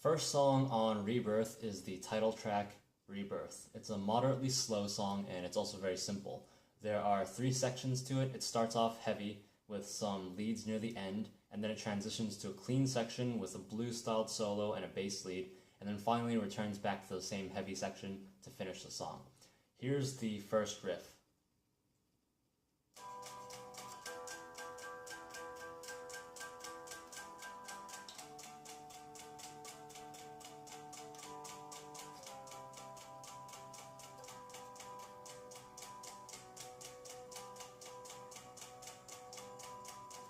first song on Rebirth is the title track, Rebirth. It's a moderately slow song and it's also very simple. There are 3 sections to it. It starts off heavy with some leads near the end, and then it transitions to a clean section with a blues-styled solo and a bass lead, and then finally returns back to the same heavy section to finish the song. Here's the first riff.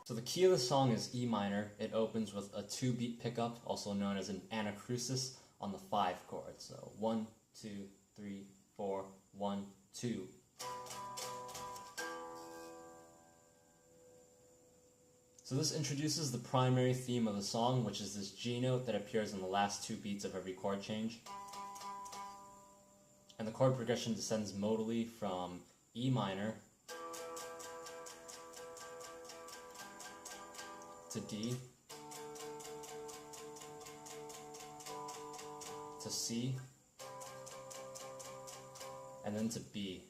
So the key of the song is E minor. It opens with a 2-beat pickup, also known as an anacrusis, on the 5 chord. So 1, 2, 3, 4, 1, 2. So this introduces the primary theme of the song, which is this G note that appears in the last 2 beats of every chord change. And the chord progression descends modally from E minor to D, to C, and then to B.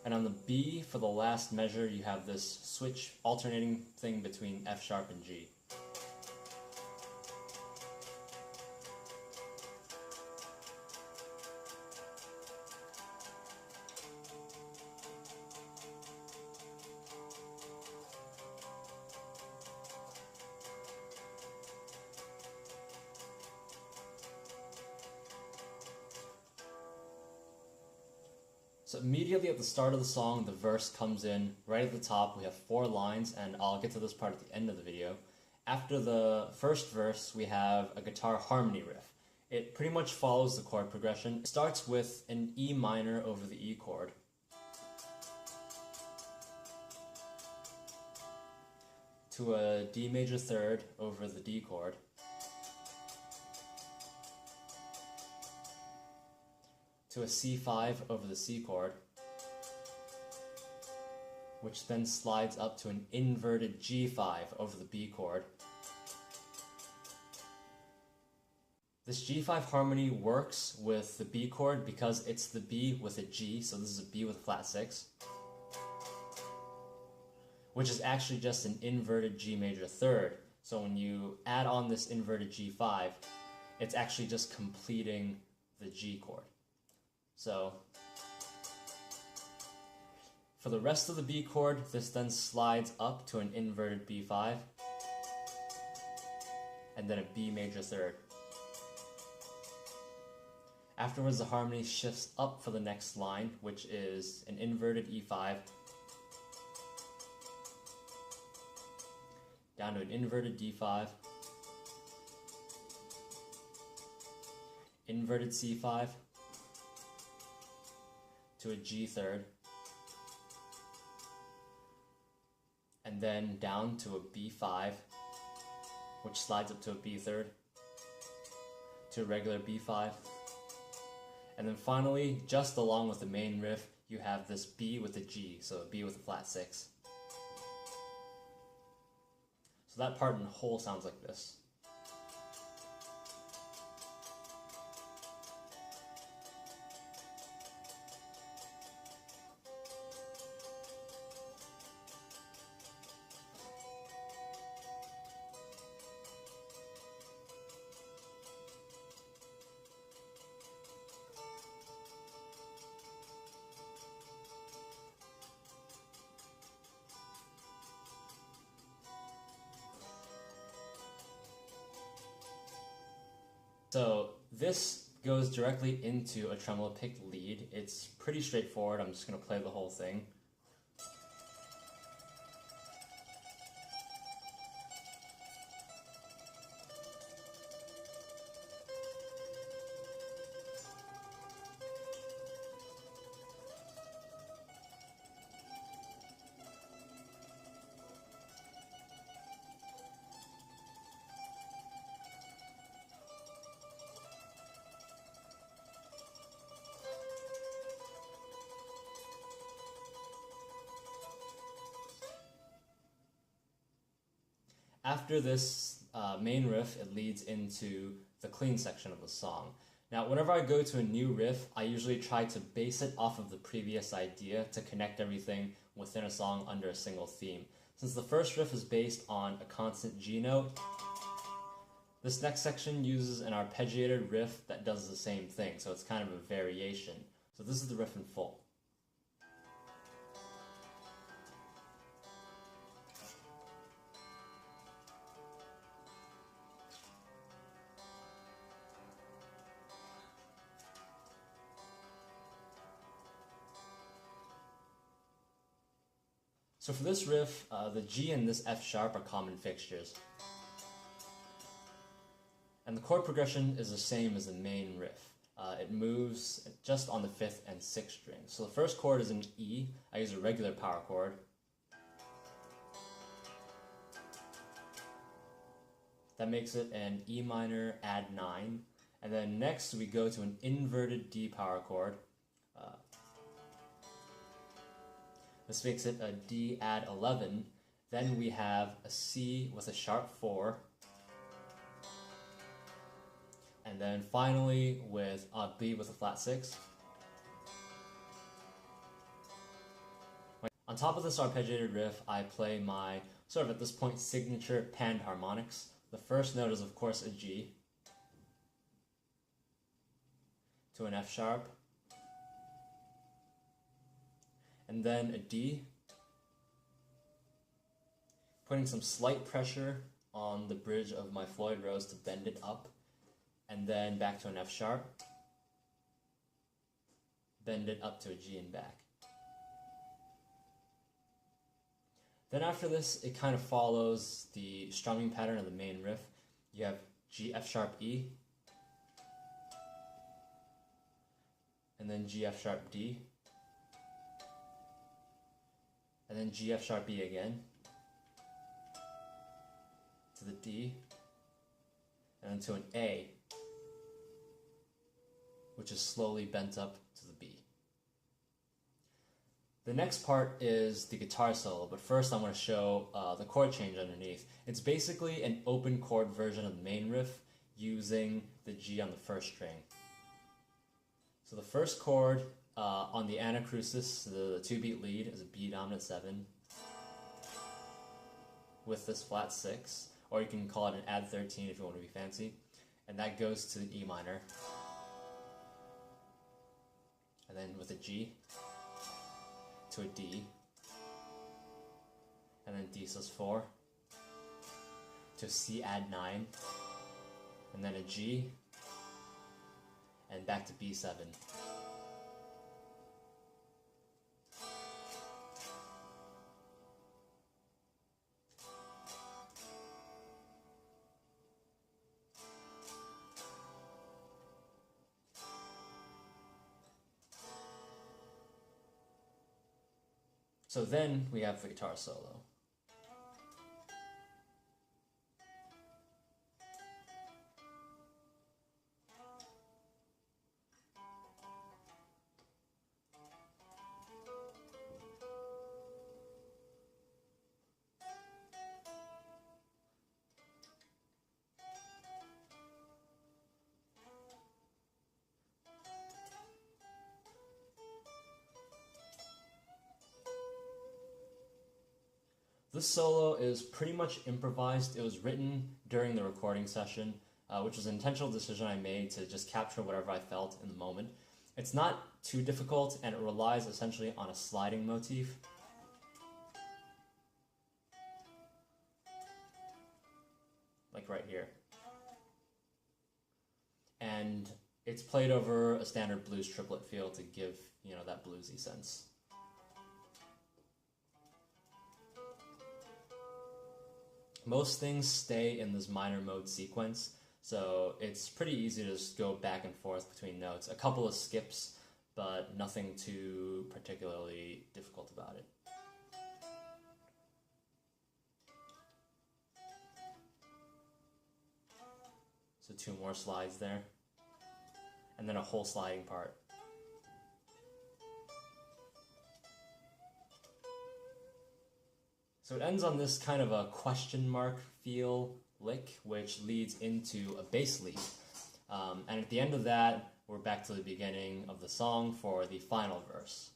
And on the B, for the last measure, you have this switch alternating thing between F sharp and G. So immediately at the start of the song, the verse comes in. Right at the top, we have 4 lines, and I'll get to this part at the end of the video. After the first verse, we have a guitar harmony riff. It pretty much follows the chord progression. It starts with an E minor over the E chord, to a D major third over the D chord, to a C5 over the C chord, which then slides up to an inverted G5 over the B chord. This G5 harmony works with the B chord because it's the B with a G, so this is a B with a flat 6, which is actually just an inverted G major third. So when you add on this inverted G5, it's actually just completing the G chord. So, for the rest of the B chord, this then slides up to an inverted B5, and then a B major third. Afterwards, the harmony shifts up for the next line, which is an inverted E5, down to an inverted D5, inverted C5, to a G third, and then down to a B5, which slides up to a B third, to a regular B5, and then finally, just along with the main riff, you have this B with a G, so a B with a flat 6. So that part in whole sounds like this. So this goes directly into a tremolo picked lead. It's pretty straightforward. I'm just going to play the whole thing. After this main riff, it leads into the clean section of the song. Now, whenever I go to a new riff, I usually try to base it off of the previous idea to connect everything within a song under a single theme. Since the first riff is based on a constant G note, this next section uses an arpeggiated riff that does the same thing, so it's kind of a variation. So this is the riff in full. So for this riff, the G and this F sharp are common fixtures. And the chord progression is the same as the main riff. It moves just on the 5th and 6th strings. So the first chord is an E. I use a regular power chord. That makes it an E minor add 9. And then next we go to an inverted D power chord. This makes it a D add 11. Then we have a C with a sharp 4. And then finally with a B with a flat 6. On top of this arpeggiated riff, I play my, sort of at this point, signature panned harmonics. The first note is of course a G to an F sharp, and then a D, putting some slight pressure on the bridge of my Floyd Rose to bend it up, and then back to an F sharp, bend it up to a G and back. Then after this, it kind of follows the strumming pattern of the main riff. You have G, F sharp, E, and then G, F sharp, D, and then G, F sharp, E again, to the D, and then to an A, which is slowly bent up to the B. The next part is the guitar solo, but first I'm going to show the chord change underneath. It's basically an open chord version of the main riff using the G on the first string. So the first chord on the anacrusis, the 2-beat lead, is a B dominant 7 with this flat 6, or you can call it an add 13 if you want to be fancy, and that goes to the E minor, and then with a G to a D, and then D sus4 to C add 9, and then a G, and back to B7. So then we have the guitar solo. This solo is pretty much improvised. It was written during the recording session, which was an intentional decision I made to just capture whatever I felt in the moment. It's not too difficult, and it relies essentially on a sliding motif. Like right here. And it's played over a standard blues triplet feel to give, that bluesy sense. Most things stay in this minor mode sequence, so it's pretty easy to just go back and forth between notes. A couple of skips, but nothing too particularly difficult about it. So 2 more slides there, and then a whole sliding part. So it ends on this kind of a question mark feel, lick, which leads into a bass lead. And at the end of that, we're back to the beginning of the song for the final verse.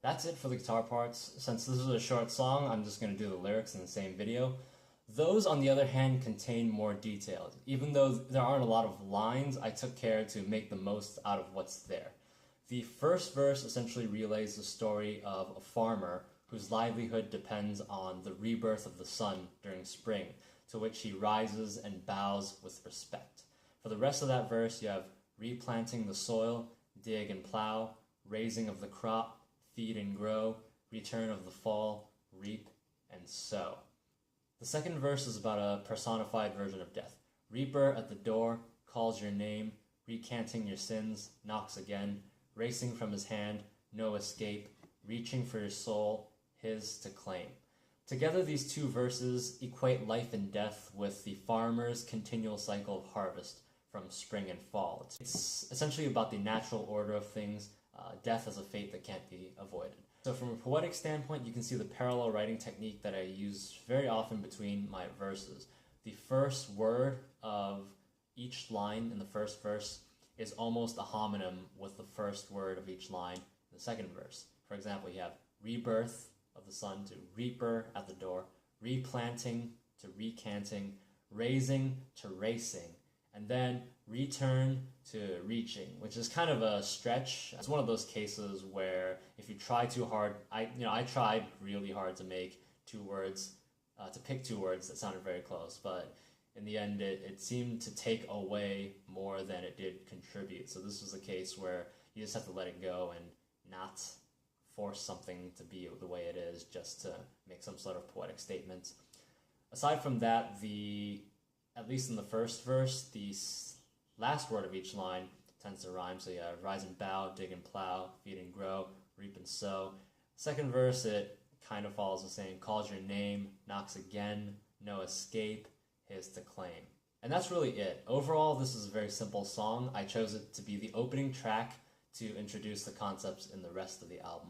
That's it for the guitar parts. Since this is a short song, I'm just going to do the lyrics in the same video. Those, on the other hand, contain more detail. Even though there aren't a lot of lines, I took care to make the most out of what's there. The first verse essentially relays the story of a farmer whose livelihood depends on the rebirth of the sun during spring, to which he rises and bows with respect. For the rest of that verse, you have replanting the soil, dig and plow, raising of the crop, feed and grow, return of the fall, reap and sow. The second verse is about a personified version of death. Reaper at the door, calls your name, recanting your sins, knocks again, racing from his hand, no escape, reaching for your soul, his to claim. Together these two verses equate life and death with the farmer's continual cycle of harvest from spring and fall. It's essentially about the natural order of things, death as a fate that can't be avoided. So from a poetic standpoint, you can see the parallel writing technique that I use very often between my verses. The first word of each line in the first verse is almost a homonym with the first word of each line in the second verse. For example, you have rebirth of the sun to reaper at the door, replanting to recanting, raising to racing, and then return to reaching, which is kind of a stretch. It's one of those cases where if you try too hard, I tried really hard to make two words, to pick two words that sounded very close, but in the end it seemed to take away more than it did contribute. So this was a case where you just have to let it go and not force something to be the way it is just to make some sort of poetic statement. Aside from that, at least in the first verse, the last word of each line tends to rhyme. So yeah, rise and bow, dig and plow, feed and grow, reap and sow. Second verse, it kind of follows the same. Calls your name, knocks again, no escape, his to claim. And that's really it. Overall, this is a very simple song. I chose it to be the opening track to introduce the concepts in the rest of the album.